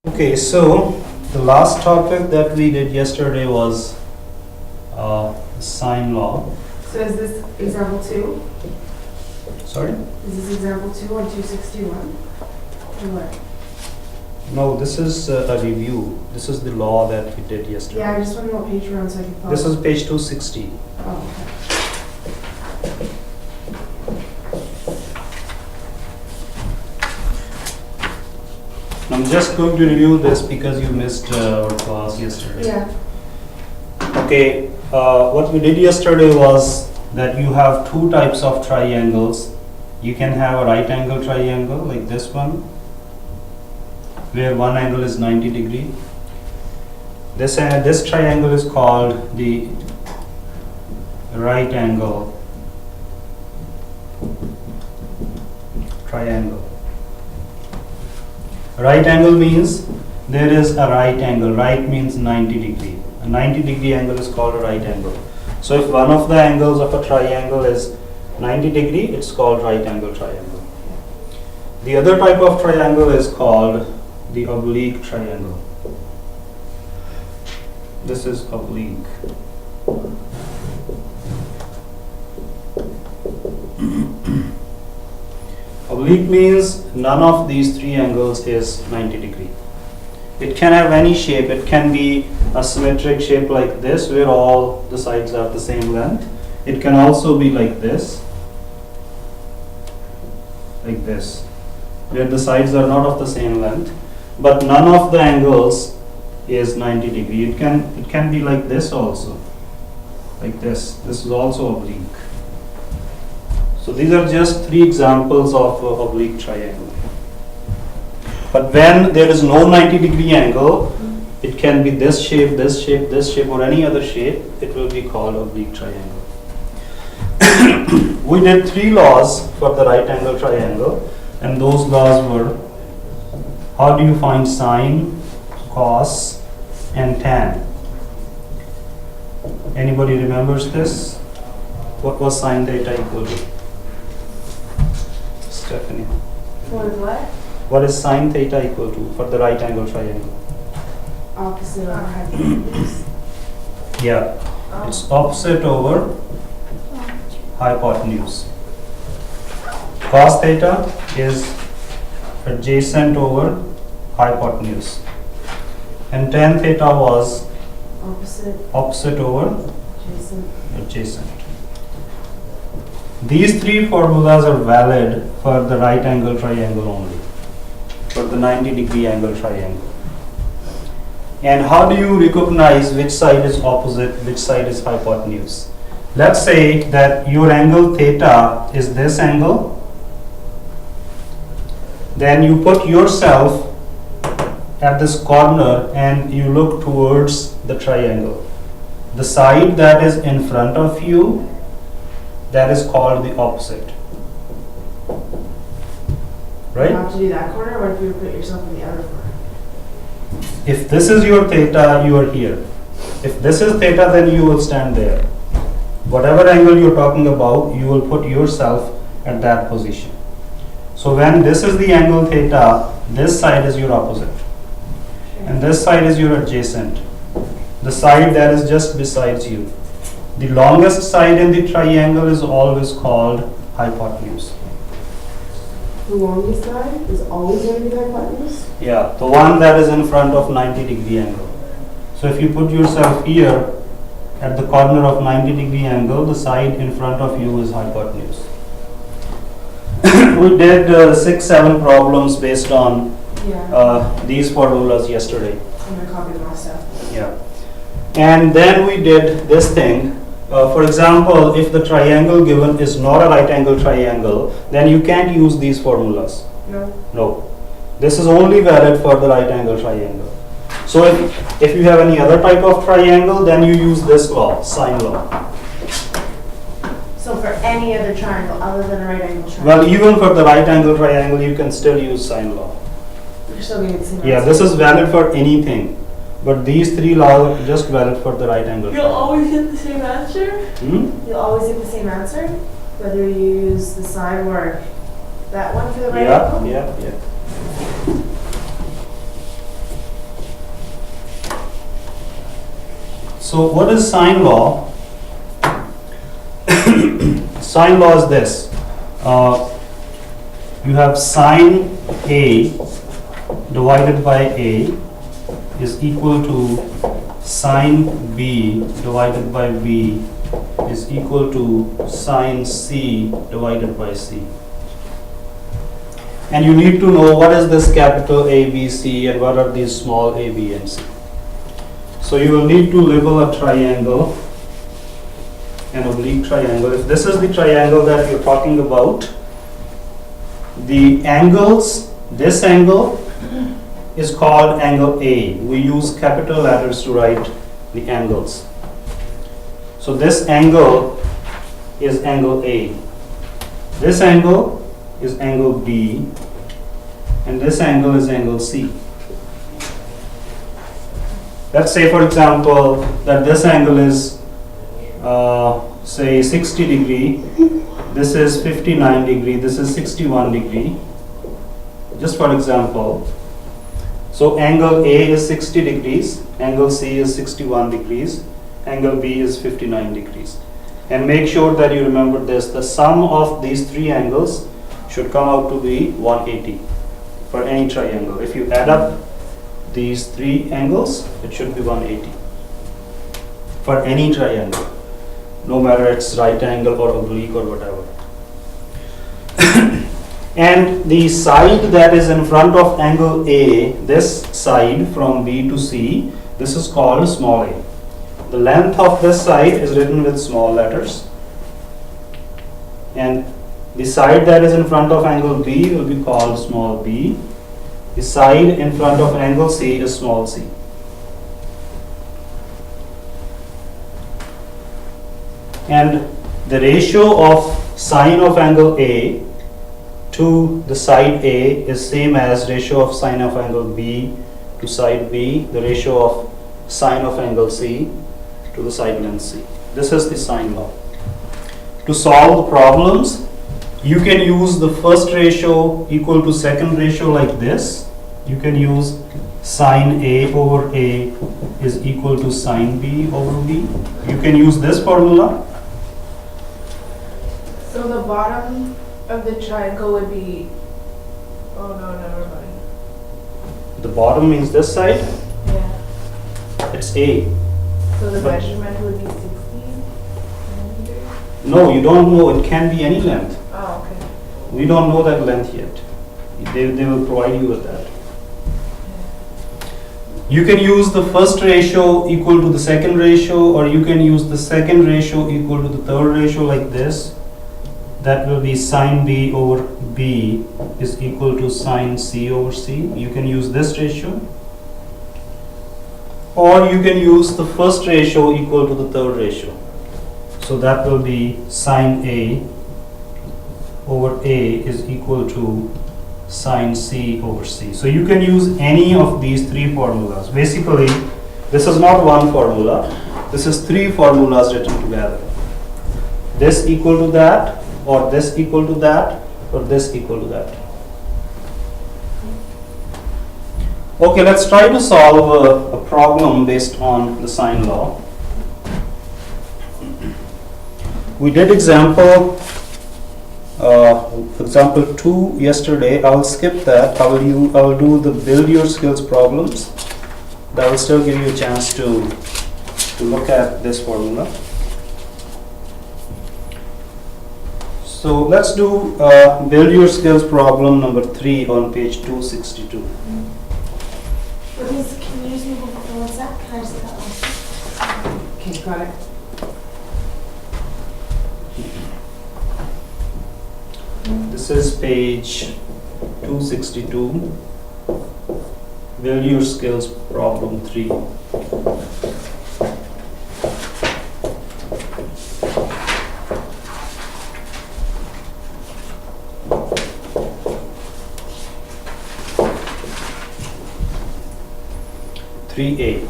Okay, so the last topic that we did yesterday was sine law. So is this example 2? Sorry? Is this example 2 on 261? Or what? No, this is a review. This is the law that we did yesterday. Yeah, I just want to know what page we're on so I can follow. This is page 260. Oh, okay. I'm just going to review this because you missed our class yesterday. Yeah. Okay, what we did yesterday was that you have two types of triangles. You can have a right angle triangle like this one, where one angle is 90 degree. This triangle is called the right angle triangle. Right angle means there is a right angle. Right means 90 degree. A 90 degree angle is called a right angle. So if one of the angles of a triangle is 90 degree, it's called right angle triangle. The other type of triangle is called the oblique triangle. This is oblique. Oblique means none of these three angles is 90 degree. It can have any shape. It can be a symmetric shape like this, where all the sides are the same length. It can also be like this, where the sides are not of the same length, but none of the angles is 90 degree. It can be like this also, like this. This is also oblique. So these are just three examples of oblique triangle. But when there is no 90 degree angle, it can be this shape, this shape, this shape, or any other shape. It will be called oblique triangle. We did three laws for the right angle triangle, and those laws were: how do you find sine, cos, and tan? Anybody remembers this? What was sine theta equal to? Stephanie. What? What is sine theta equal to for the right angle triangle? Opposite over hypotenuse. Yeah, it's opposite over hypotenuse. Cos theta is adjacent over hypotenuse. And tan theta was opposite over adjacent. These three formulas are valid for the right angle triangle only, for the 90 degree angle triangle. And how do you recognize which side is opposite, which side is hypotenuse? Let's say that your angle theta is this angle. Then you put yourself at this corner and you look towards the triangle. The side that is in front of you, that is called the opposite. Right? You have to do that corner, or if you put yourself in the other corner? If this is your theta, you are here. If this is theta, then you will stand there. Whatever angle you're talking about, you will put yourself at that position. So when this is the angle theta, this side is your opposite. And this side is your adjacent. The side that is just besides you. The longest side in the triangle is always called hypotenuse. The longest side is always going to be the hypotenuse? Yeah, the one that is in front of 90 degree angle. So if you put yourself here at the corner of 90 degree angle, the side in front of you is hypotenuse. We did 6-7 problems based on these formulas yesterday. I'm going to copy my stuff. Yeah. And then we did this thing. For example, if the triangle given is not a right angle triangle, then you can't use these formulas. No. This is only valid for the right angle triangle. So if you have any other type of triangle, then you use this law, sine law. So for any other triangle other than a right angle triangle? Well, even for the right angle triangle, you can still use sine law. You're still going to the same answer? Yeah, this is valid for anything. But these three laws are just valid for the right angle. You'll always get the same answer? Hmm? You'll always get the same answer? Whether you use the sine or that one for the right Yeah, angle? yeah, yeah. So what is sine law? Sine law is this. You have sine A divided by A is equal to sine B divided by B is equal to sine C divided by C. And you need to know what is this capital A, B, C and what are these small a, B and C. So you will need to label a triangle, an oblique triangle. If this is the triangle that you're talking about, the angles, this angle is called angle A. We use capital letters to write the angles. So this angle is angle A. This angle is angle B. And this angle is angle C. Let's say, for example, that this angle is say 60 degree, this is 59 degree, this is 61 degree, just for example. So angle A is 60 degrees, angle C is 61 degrees, angle B is 59 degrees. And make sure that you remember this, the sum of these three angles should come out to be 180 for any triangle. If you add up these three angles, it should be 180 for any triangle, no matter it's right angle or oblique or whatever. And the side that is in front of angle A, this side from B to C, this is called small a. The length of this side is written with small letters, and the side that is in front of angle B will be called small b. The side in front of angle C is small c. And the ratio of sine of angle A to the side A is same as ratio of sine of angle B to side B, the ratio of sine of angle C to the side length C. This is the sine law. To solve the problems, you can use the first ratio equal to second ratio like this. You can use sine A over A is equal to sine B over B. You can use this formula. So the bottom of the triangle would be, oh no, never mind. The bottom means this side, Yeah. it's A. So the But- measurement would be 60 centimeters? No, you don't know, it can be any length. Oh, okay. We don't know that length yet. They will provide you with that. You can use the first ratio equal to the second ratio, or you can use the second ratio equal to the third ratio like this. That will be sine B over B is equal to sine C over C. You can use this ratio. Or you can use the first ratio equal to the third ratio. So that will be sine A over A is equal to sine C over C. So you can use any of these three formulas. Basically, this is not one formula. This is three formulas written together. This equal to that, or this equal to that, or this equal to that. Okay, let's try to solve a problem based on the sine law. We did example, for example 2 yesterday. I will skip that. I will do the build your skills problems. That will still give you a chance to look at this formula. So let's do build your skills problem number 3 on page 262. Can you just move over for 1 sec? Can I just get that one? Okay, got it. This is page 262. Build your skills problem 3. A.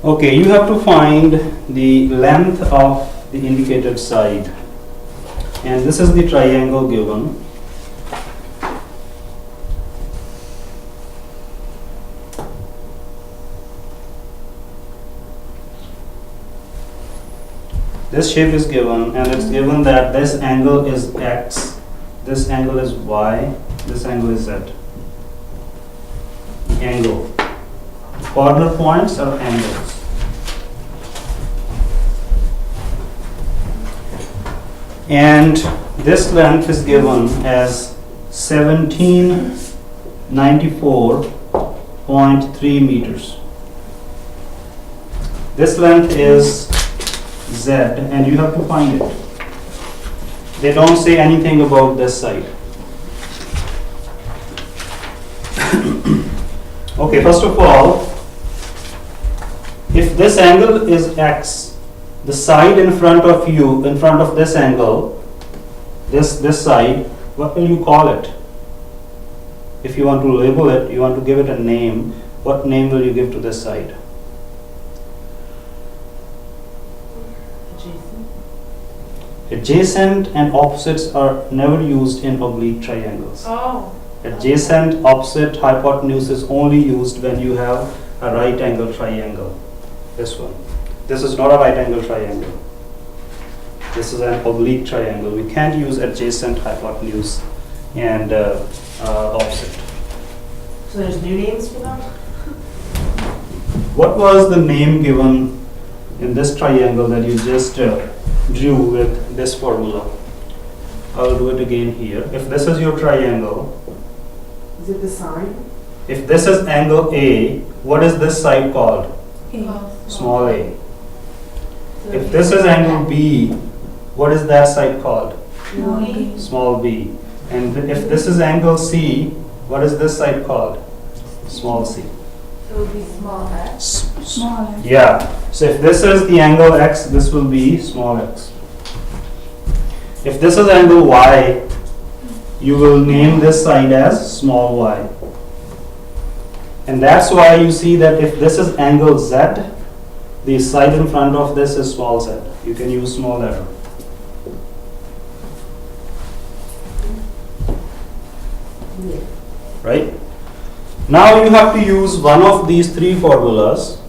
Okay, you have to find the length of the indicated side, and this is the triangle given. This shape is given, and it's given that this angle is x, this angle is y, this angle is z. Angle. Corner points are angles. And this length is given as 1794.3 meters. This length is z, and you have to find it. They don't say anything about this side. Okay, first of all, if this angle is x, the side in front of you, in front of this angle, this side, what will you call it? If you want to label it, you want to give it a name, what name will you give to this side? Adjacent and opposites are never used in oblique triangles. Oh. Adjacent, opposite, hypotenuse is only used when you have a right angle triangle. This one. This is not a right angle triangle. This is an oblique triangle. We can't use adjacent, hypotenuse, and opposite. So there's new names for them? What was the name given in this triangle that you just drew with this formula? I'll do it again here. If this is your triangle, Is it the sine? if this is angle A, what is this side called? Oh, Small a. If this is angle B, what is that side called? Small b. And if this is angle C, what is this side called? Small c. So it would be small x. Smaller. Yeah. So if this is the angle x, this will be small x. If this is angle y, you will name this side as small y. And that's why you see that if this is angle z, the side in front of this is small z. You can use small letter. Yeah. Right? Now you have to use one of these three formulas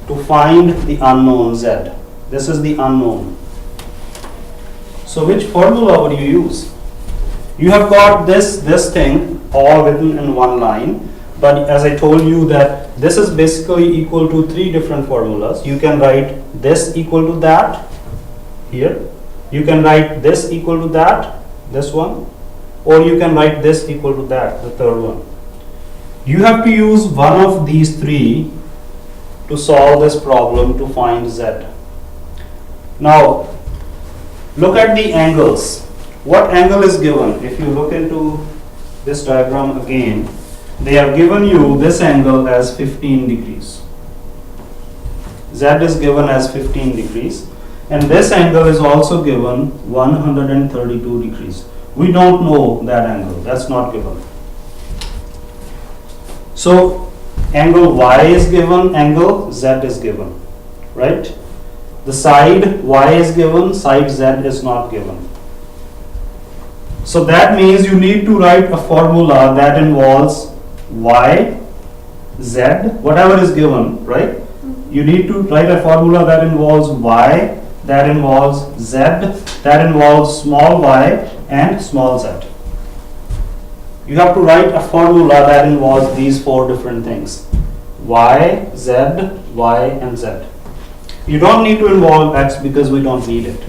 to find the unknown z. This is the unknown. So which formula would you use? You have got this thing all written in one line, but as I told you that this is basically equal to three different formulas. You can write this equal to that here. You can write this equal to that, this one, or you can write this equal to that, the third one. You have to use one of these three to solve this problem to find z. Now, look at the angles. What angle is given? If you look into this diagram again, they have given you this angle as 15 degrees. Z is given as 15 degrees. And this angle is also given 132 degrees. We don't know that angle. That's not given. So, angle Y is given, angle Z is given. Right? The side Y is given, side Z is not given. So that means you need to write a formula that involves Y, Z, whatever is given, right? You need to write a formula that involves Y, that involves Z, that involves small y and small z. You have to write a formula that involves these four different things. Y, Z, Y and Z. You don't need to involve X because we don't need it.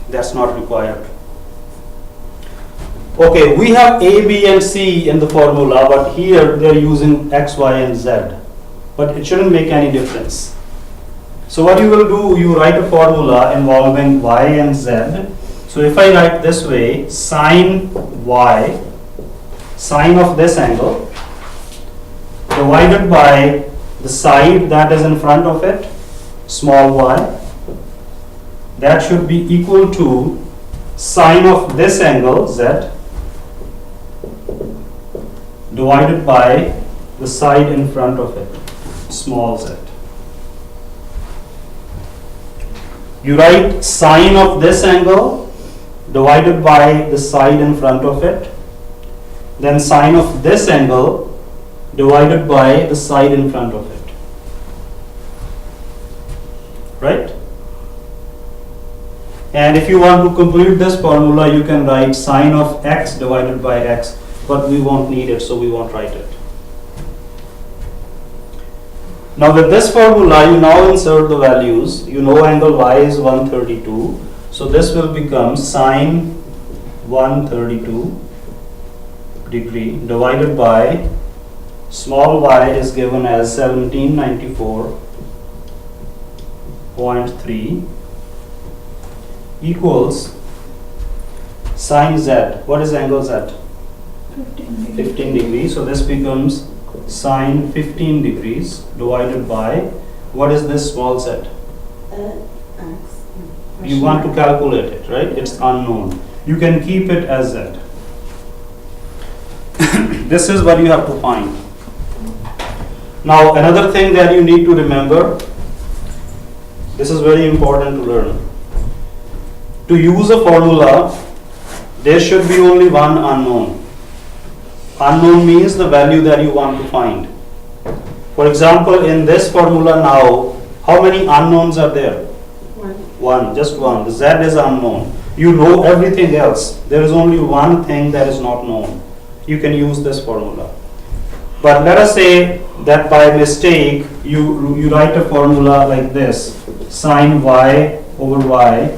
That's not required. Okay, we have A, B and C in the formula, but here they are using X, Y and Z. But it shouldn't make any difference. So what you will do, you write a formula involving Y and Z. So if I write this way, sine Y, sine of this angle, divided by the side that is in front of it, small y, that should be equal to sine of this angle, Z, divided by the side in front of it, small z. You write sine of this angle divided by the side in front of it, then sine of this angle divided by the side in front of it. Right? And if you want to complete this formula, you can write sine of x divided by x, but we won't need it, so we won't write it. Now with this formula, you now insert the values. You know angle y is 132, so this will become sine 132 degree divided by small y is given as 1794.3 equals sine z. What is angle z? 15 degrees. So this becomes sine 15 degrees divided by, what is this small z? X. You want to calculate it, right? It's unknown. You can keep it as z. This is what you have to find. Now another thing that you need to remember, this is very important to learn. To use a formula, there should be only one unknown. Unknown means the value that you want to find. For example, in this formula now, how many unknowns are there? One, just one. The z is unknown. You know everything else. There is only one thing that is not known. You can use this formula. But let us say that by mistake you write a formula like this: sine y over y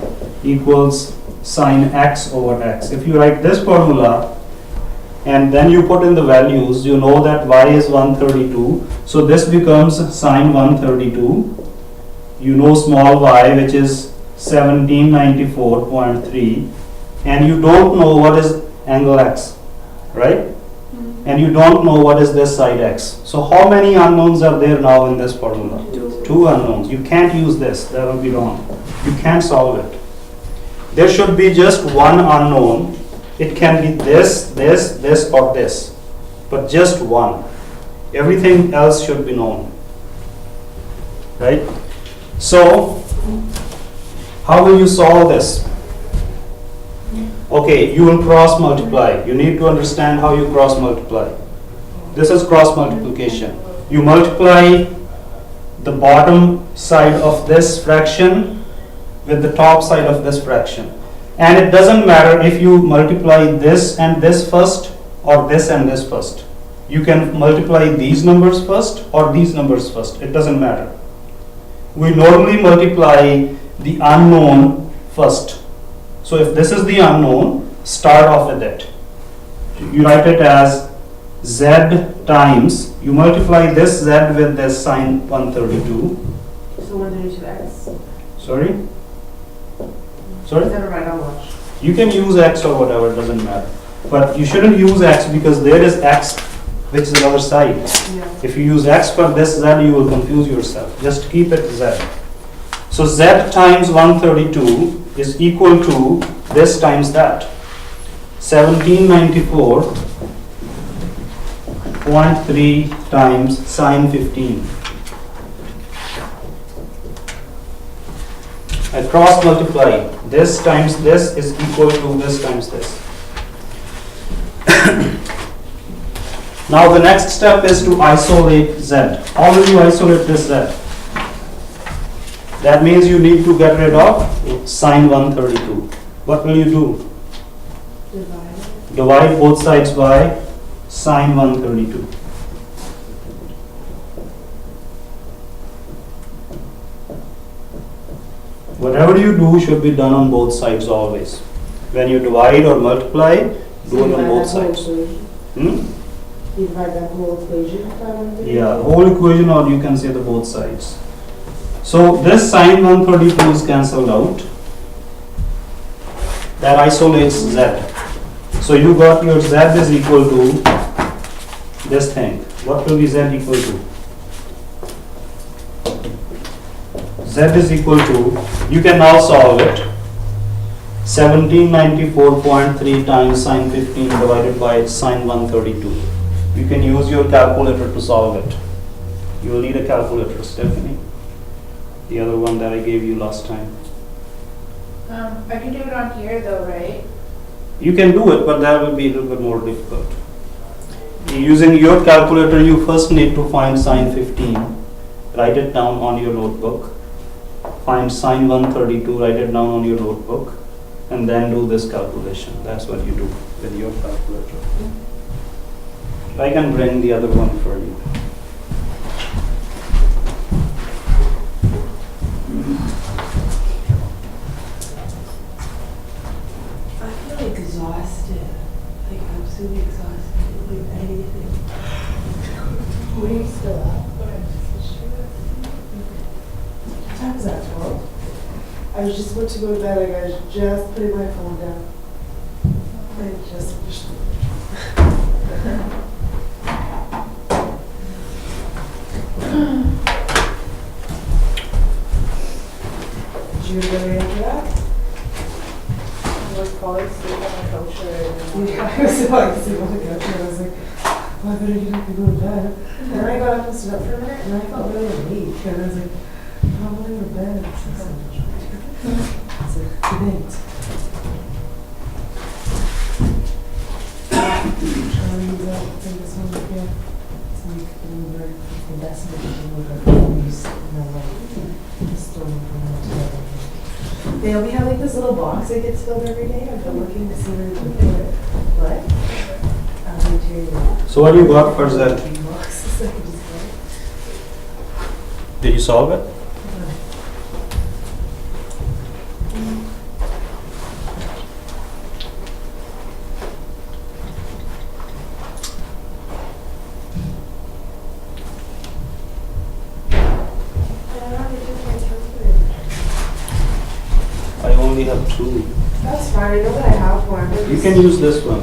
equals sine x over x. If you write this formula and then you put in the values, you know that y is 132, so this becomes sine 132. You know small y, which is 1794.3, and you don't know what is angle x, right? And you don't know what is this side x. So how many unknowns are there now in this formula? Two unknowns. You can't use this, that will be wrong. You can't solve it. There should be just one unknown. It can be this, this, this, or this, but just one. Everything else should be known, right? So how will you solve this? Okay, you will cross multiply. You need to understand how you cross multiply. This is cross multiplication. You multiply the bottom side of this fraction with the top side of this fraction. And it doesn't matter if you multiply this and this first or this and this first. You can multiply these numbers first or these numbers first. It doesn't matter. We normally multiply the unknown first. So if this is the unknown, start off with it. You write it as z times, you multiply this z with this sine 132. So 132x. Sorry? Sorry? Never mind, I'll watch. You can use x or whatever, it doesn't matter. But you shouldn't use x because there is x which is the other side. Yeah. If you use x for this z, you will confuse yourself. Just keep it z. So z times 132 is equal to this times that. 1794.3 times sine 15. I cross multiply. This times this is equal to this times this. Now the next step is to isolate z. How will you isolate this z? That means you need to get rid of sine 132. What will you do? Divide. Divide both sides by sine 132. Whatever you do should be done on both sides always. When you divide or multiply, do it on both sides. Hmm? You divide that whole equation by 132? Yeah, whole equation, or you can say the both sides. So this sine 132 is cancelled out. That isolates z. So you got your z is equal to this thing. What will be z equal to? Z is equal to, you can now solve it. 1794.3 times sine 15 divided by sine 132. You can use your calculator to solve it. You will need a calculator, Stephanie. The other one that I gave you last time. I can do it on here though, right? You can do it, but that will be a little bit more difficult. Using your calculator, you first need to find sine 15. Write it down on your notebook. find sine 132, write it down on your notebook, and then do this calculation. That's what you do with your calculator. I can bring the other one for you. I feel exhausted, like absolutely exhausted, like anything. We're still up. What time is that, 12? I was just about to go to bed, like I was just putting my phone down. I just finished. Did you really answer that? We're falling asleep on the couch already. Yeah, I was about to sleep on the couch and I was like, oh, I better get up and go to bed. And then I got up and stood up for a minute and I felt really weak. And I was like, oh, I'm going to go to bed. It's like, debate. Charlie's out, I think this one again. It's like, over the best of it, over the news and then like, the story from the together. They only have like this little box that gets filled every day. I've been looking to see where to put it. But I'll be too. So what do you got for Z? Boxes I can just get. Did you solve it? I only have two. That's fine. I know that I have one. You can use this one.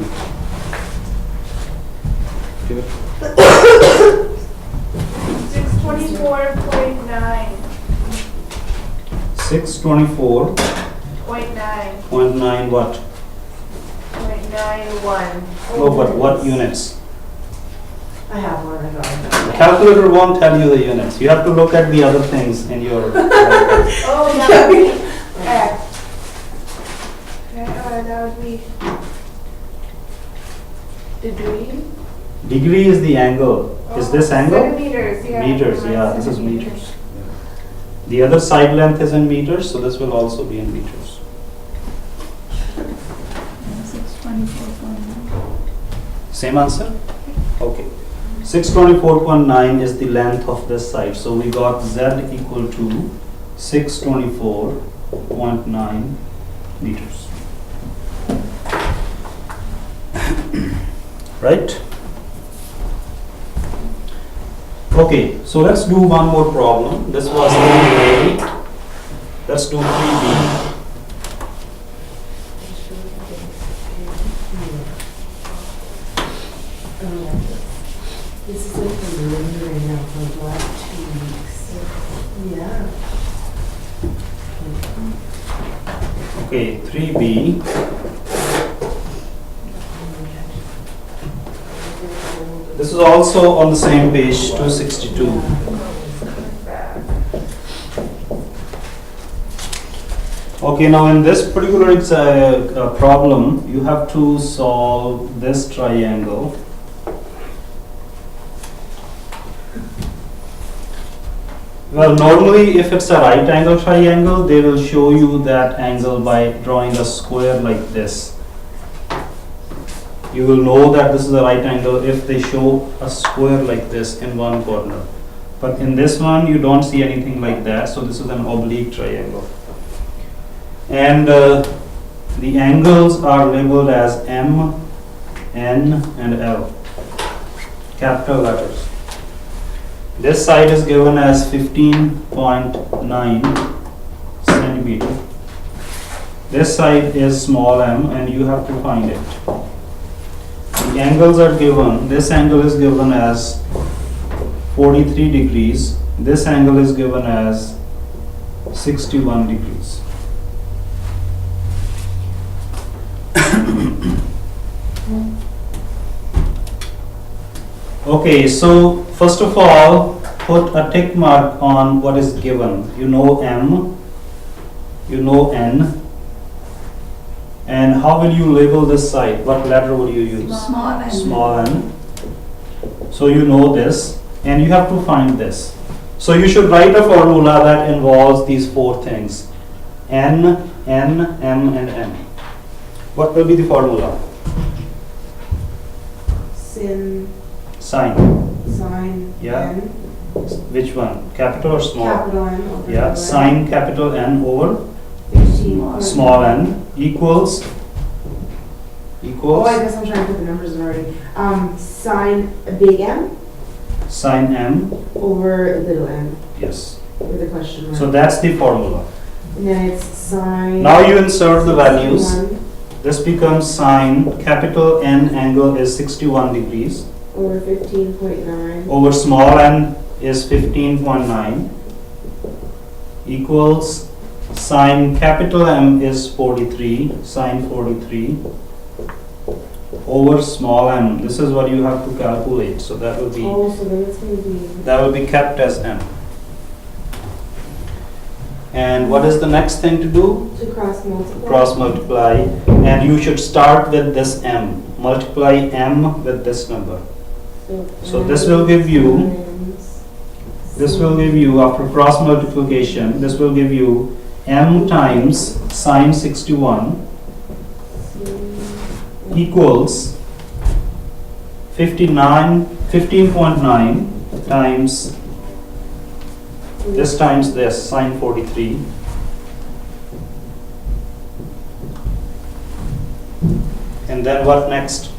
Give it. 624.9. 624.9 .9. what? 0.91. No, but what units? I have one. I got The it. calculator won't tell you the units. You have to look at the other things in your. Oh, that would be X. That would be degree. Degree is the angle. Is this angle? Centimeters, yeah. Meters, yeah, this is meters. The other side length is in meters, so this will also be in meters. 624.9. Same answer? Okay. 624.9 is the length of this side. So we got Z equal to 624.9 meters. Right? Okay, so let's do one more problem. This was 3A. Let's do 3B. This is like the wind right now for the last 2 weeks. Yeah. Okay, 3B. This is also on the same page, 262. Okay, now in this particular problem, you have to solve this triangle. Well, normally if it's a right angle triangle, they will show you that angle by drawing a square like this. You will know that this is a right angle if they show a square like this in one corner. But in this one, you don't see anything like that, so this is an oblique triangle. And the angles are labeled as M, N, and L, capital letters. This side is given as 15.9 centimeter. This side is small m, and you have to find it. The angles are given. This angle is given as 43 degrees. This angle is given as 61 degrees. Okay, so first of all, put a tick mark on what is given. You know M, you know N, and how will you label this side? What letter will you use? Small n. Small n. So you know this, and you have to find this. So you should write a formula that involves these four things. N, M, and N. What will be the formula? Sin, Sine. Yeah. N, Which one? Capital or small? capital N over. Yeah, sine capital N over 15. small n equals Oh, I guess I'm trying to put the numbers in already. Sine big M sine m. over little m Yes. with a question mark. So that's the formula. And then it's sine. Now you insert the values. 61 This becomes sine capital N angle is 61 degrees over 15.9 over small n is 15.9 equals sine capital M is 43, sine 43 over small m. This is what you have to calculate. So that will be Oh, so then it's going to be. that will be kept as m. And what is the next thing to do? To cross multiply. Cross multiply, and you should start with this m. Multiply m with this number. So this will give you, after cross multiplication, this will give you m times sine 61 equals 15.9 times this times this, sine 43. And then what next?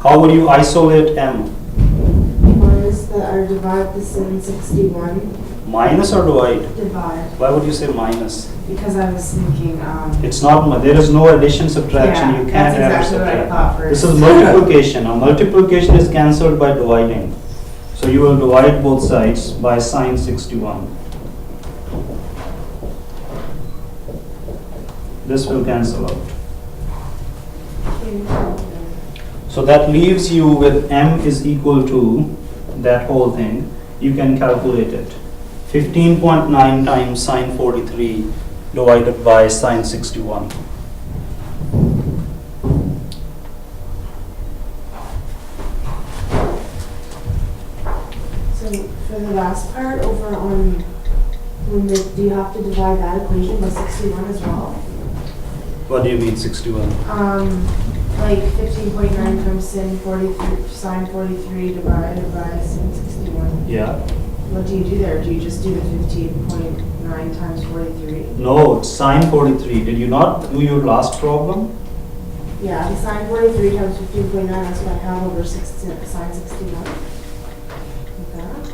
How would you isolate m? Minus the, or divide the sin 61. Minus or divide? Divide. Why would you say minus? Because I was thinking, It's not, there is no addition, subtraction, yeah, you can't that's add or exactly what I subtract. thought first. This is multiplication. Now multiplication is cancelled by dividing. So you will divide both sides by sine 61. This will cancel out. So that leaves you with m is equal to that whole thing. You can calculate it. 15.9 times sine 43 divided by sine 61. So for the last part over on, do you have to divide that equation by 61 as well? What do you mean 61? Like 15.9 times sin 43, sine 43 divided by sin 61. Yeah. What do you do there? Do you just do the 15.9 times 43? No, it's sine 43. Did you not do your last problem? Yeah, the sine 43 times 15.9, that's what I have over sine 61. Like that?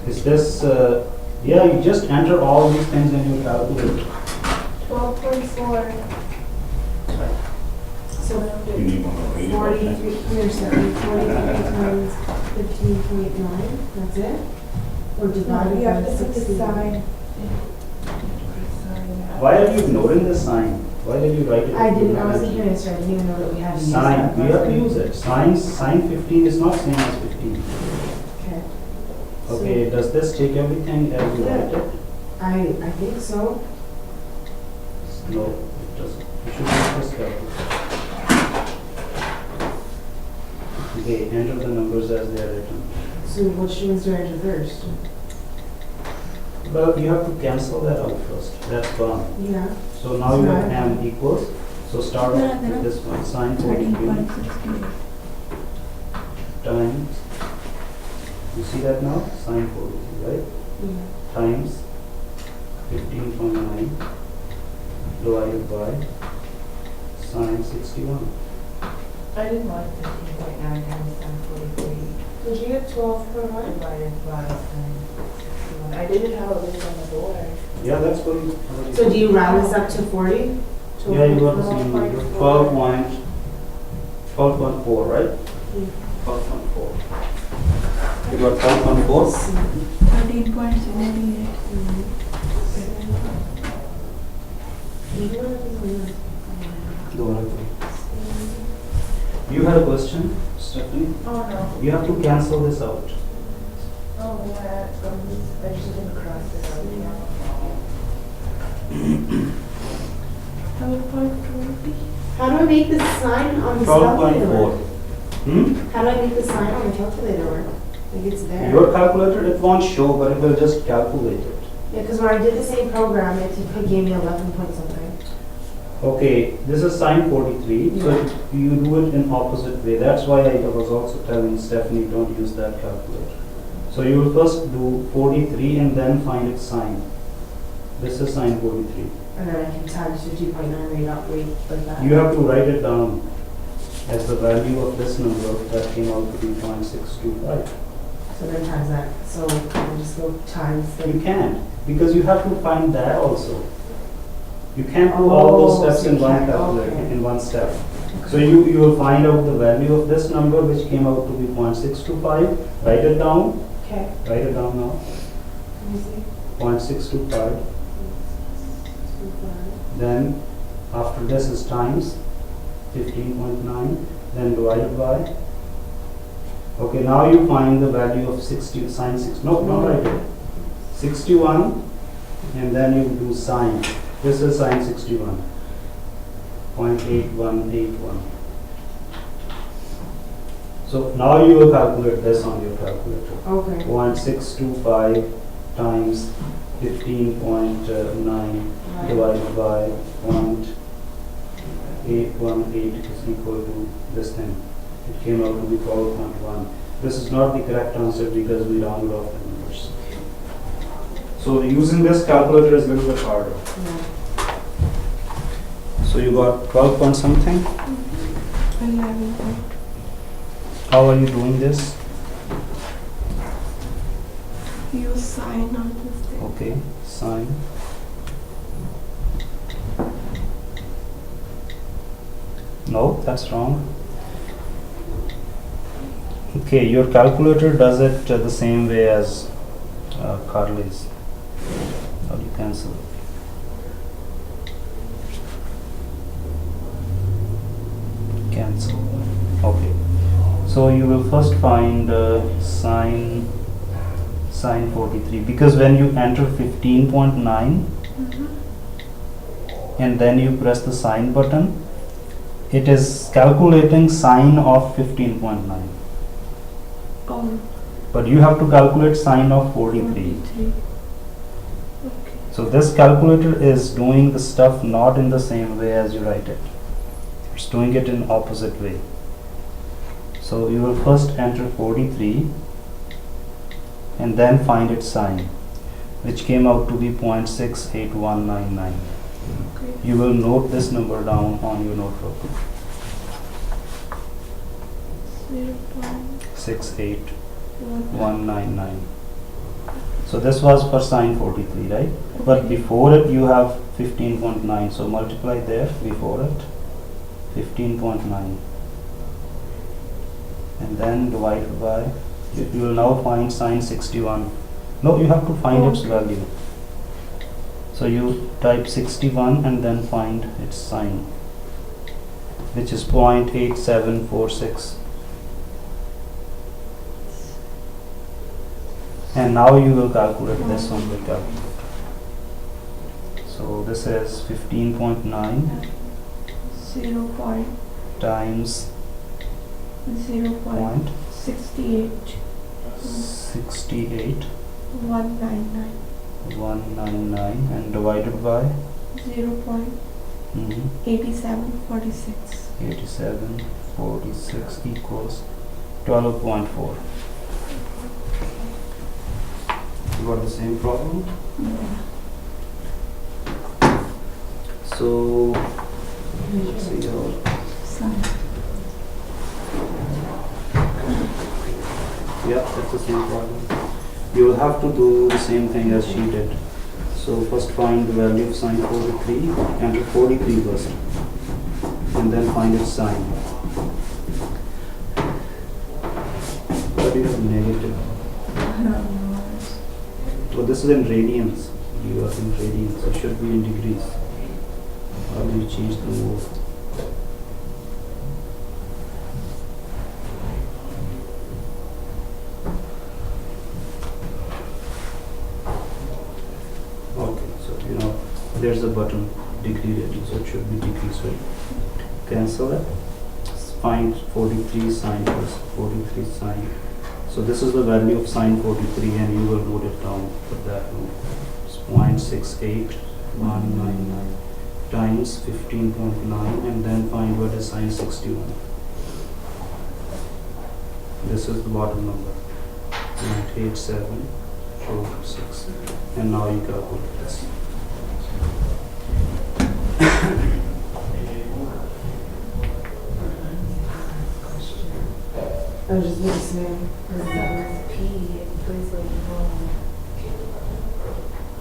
Is this, yeah, you just enter all these things in your calculator. 12.4. So You need one more. 43, here's 43 times 15.9, that's it? Or divided You by have to put the 61? sign. Why are you ignoring the sign? Why did you write it? I didn't, I wasn't here yesterday, I didn't even know that we had to use that. Sine, you have to use it. Sine 15 is not same as 15. Okay. Okay, does this take everything as you write it? I think so. No, it doesn't. You should use this calculator. Okay, enter the numbers as they are written. So which ones do I enter first? Well, you have to cancel that out first. That's gone. Yeah. So now you have Right. m equals. So start off with this one, sine 43 times. You see that now? Sine 43, right? Yeah. Times 15.9 divided by sine 61. I didn't like 15.9 times sine 43 Did you get 12.1? divided by sine 61. I didn't have a list on the board. Yeah, that's what you. So do you round this up to 40? Yeah, you got the same number. 12.4, right? 12.4. You got 12.4? 13.78. You had a question, Stephanie? Oh, no. You have to cancel this out. Oh, yeah. I just didn't cross it out. Yeah. 12.20. How do I make the sign on the calculator 12.4. work? How do I make the sign on the calculator work? Like it's there. Your calculator, it won't show, but it will just calculate it. Yeah, because when I did the same program, it gave me 11 point something. Okay, this is sine 43, so Yeah. you do it in opposite way. That's why I was also telling Stephanie, don't use that calculator. So you will first do 43 and then find its sine. This is sine 43. And then I can times 50.9 right up, right like that. You have to write it down as the value of this number that came out to be 0.625. So then times that. So I'll just go times the. You can't, because you have to find that also. You can't do all those Oh, steps so in you one can't, calculator, okay. in one step. So you will find out the value of this number, which came out to be 0.625. Write it down. Okay. Write it down now. Let me see. 0.625. Then after this is times 15.9. Then divided by. Okay, now you find the value of 60 sine 6. No, not write it. 61, and then you do sine. This is sine 61. 0.8181. So now you will calculate this on your calculator. Okay. 0.625 times 15.9 divided by 0.818 is equal to this thing. It came out to be 12.1. This is not the correct answer because we rounded off the numbers. So using this calculator is a little bit harder. Yeah. So you got 12 point something. 11. How are you doing this? Use sine on this thing. Okay, sine. No, that's wrong. Okay, your calculator does it the same way as Carly's. How do you cancel it? Cancel. Okay. So you will first find sine 43, because when you enter 15.9 and then you press the sine button, it is calculating sine of 15.9. Oh, But you have to calculate sine of 43. 43. Okay. So this calculator is doing the stuff not in the same way as you write it. It's doing it in opposite way. So you will first enter 43 and then find its sine, which came out to be 0.68199. Okay. You will note this number down on your notebook. 0.1. 68199. So this was for sine 43, right? But before it you have 15.9, so multiply there before it 15.9 and then divide by, you will now find sine 61. No, you have to find its value. So you type 61 and then find its sine, which is 0.8746. And now you will calculate this on the calculator. So this is 15.9 0 point times 0 point 68 .68 199 199 and divided by 0 point 8746. 8746 equals 12.4. You got the same problem? So let's see how. Yeah, that's the same problem. You will have to do the same thing as she did. So first find the value of sine 43, enter 43 first, and then find its sine. What is negative? So this is in radians. You are in radians. It should be in degrees. How do you change the move? Okay, so there's a button, degree rating, so it should be degrees, right? Cancel it. Find 43 sine first. 43 sine. So So this is the value of sine 43 and you will note it down with that note. It's 0.68199 times 15.9 and then find what is sine 61. This is the bottom number. 0.8746. And now you calculate this. I was just listening.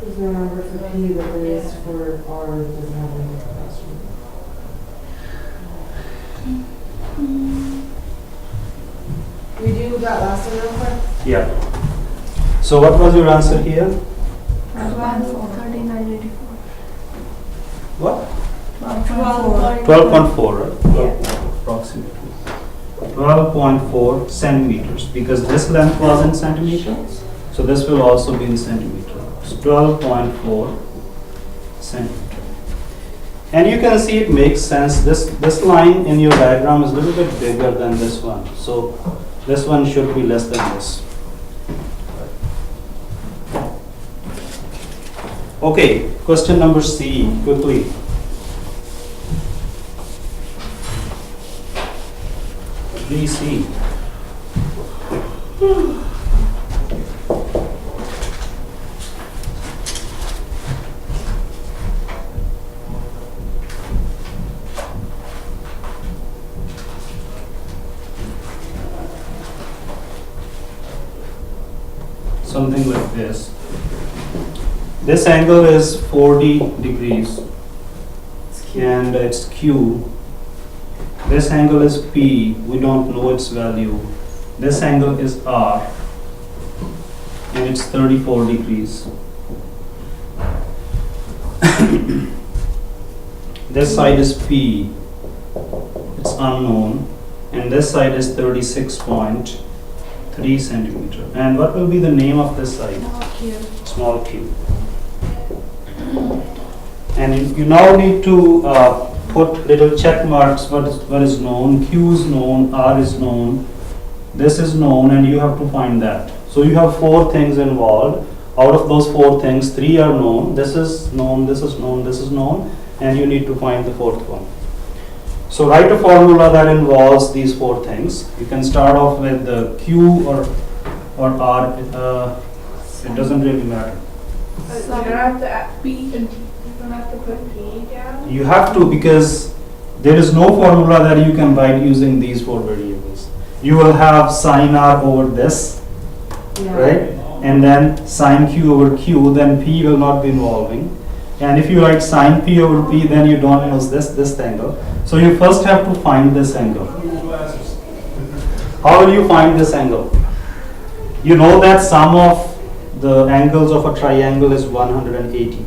There's no number for P that there is for R that doesn't have any question. We do that last one real quick? Yeah. So what was your answer here? 3984. What? 12.4. 12.4, right? 12, approximately. 12.4 centimeters because this length was in centimeters. So this will also be in centimeter. It's 12.4 centimeter. And you can see it makes sense. This line in your diagram is a little bit bigger than this one. So this one should be less than this. Okay, question number C, quickly. Please see. Something like this. This angle is 40 degrees and it's Q. This angle is P, we don't know its value. This angle is R and it's 34 degrees. This side is P, it's unknown, and this side is 36.3 centimeter. And what will be the name of this side? Small q. And you now need to put little check marks. What is known? Q is known, R is known, this is known, and you have to find that. So you have 4 things involved. Out of those 4 things, 3 are known. This is known, this is known, this is known, and you need to find the 4th one. So write a formula that involves these 4 things. You can start off with the Q or R. It doesn't really matter. You don't have to P and you don't have to put P down. You have to, because there is no formula that you can write using these 4 variables. You will have sine R over this, right? And then sine Q over Q, then P will not be involving. And if you write sine P over P, then you don't use this angle. So you first have to find this angle. How will you find this angle? You know that sum of the angles of a triangle is 180,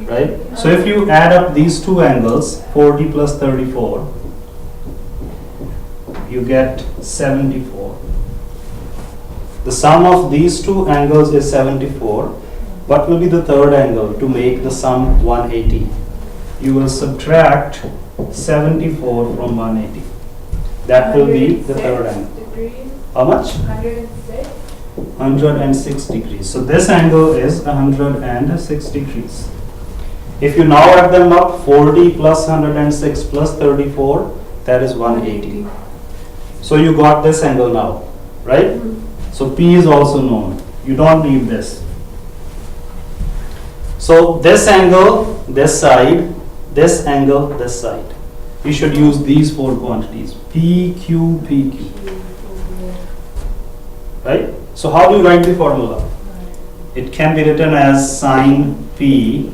right? So if you add up these 2 angles, 40 plus 34, you get 74. The sum of these 2 angles is 74. What will be the 3rd angle to make the sum 180? You will subtract 74 from 180. That will be the 3rd angle. Degrees. How much? 106. 106 degrees. So this angle is 106 degrees. If you now add them up, 40 plus 106 plus 34, that is 180. So you got this angle now, right? So P is also known. You don't need this. So this angle, this side, this angle, this side. You should use these 4 quantities. P, Q, P, Q. Right? So how do you write the formula? It can be written as sine P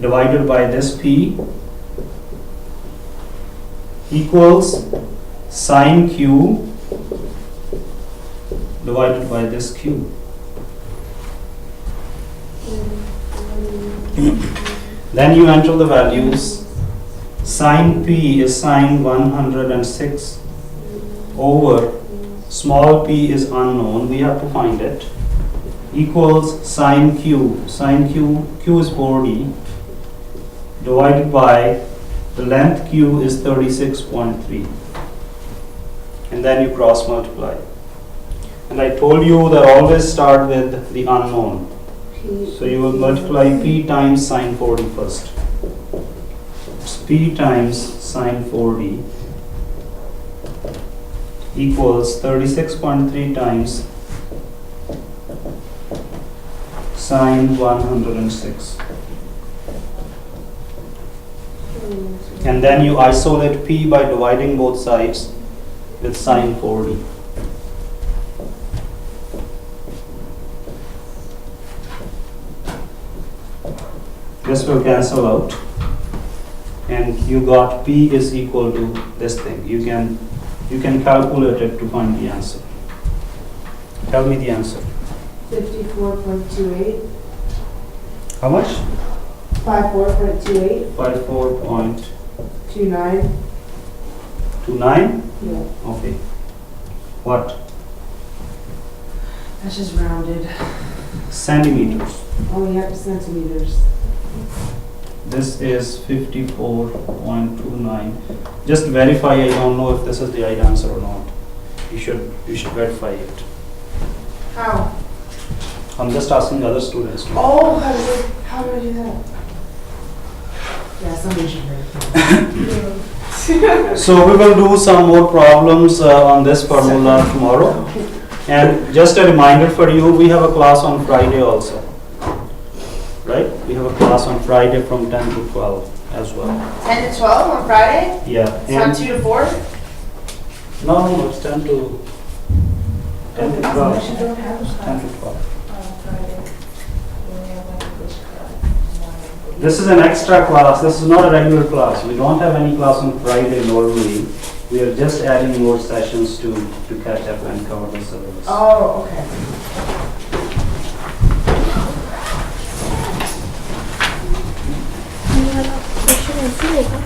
divided by this P equals sine Q divided by this Q. Then you enter the values. Sine P is sine 106 over small p is unknown, we have to find it, equals sine Q. Sine Q is 40 divided by the length Q is 36.3, and then you cross multiply. And I told you that always start with the unknown. P. So you will multiply P times sine 4D first. It's P times sine 4D equals 36.3 times sine 106. And then you isolate P by dividing both sides with sine 4D. This will cancel out, and you got P is equal to this thing. You can calculate it to find the answer. Tell me the answer. 54.28. How much? 54.28. 54.29. 29. Yeah. Okay. What? That's just rounded. Centimeters. Oh, we have centimeters. This is 54.29. Just verify. I don't know if this is the right answer or not. You should verify it. How? I'm just asking other students. Oh, how do I do that? Yeah, somebody should verify. So we will do some more problems on this formula tomorrow. And just a reminder for you, we have a class on Friday also. Right? We have a class on Friday from 10 to 12 as well. 10 to 12 on Friday? Yeah. It's not 2 to 4? No, it's 10 to 10 to 12. 10 to 12. This is an extra class. This is not a regular class. We don't have any class on Friday normally. We are just adding more sessions to catch up and cover the syllabus. Oh, okay. Question ऐसे लेगा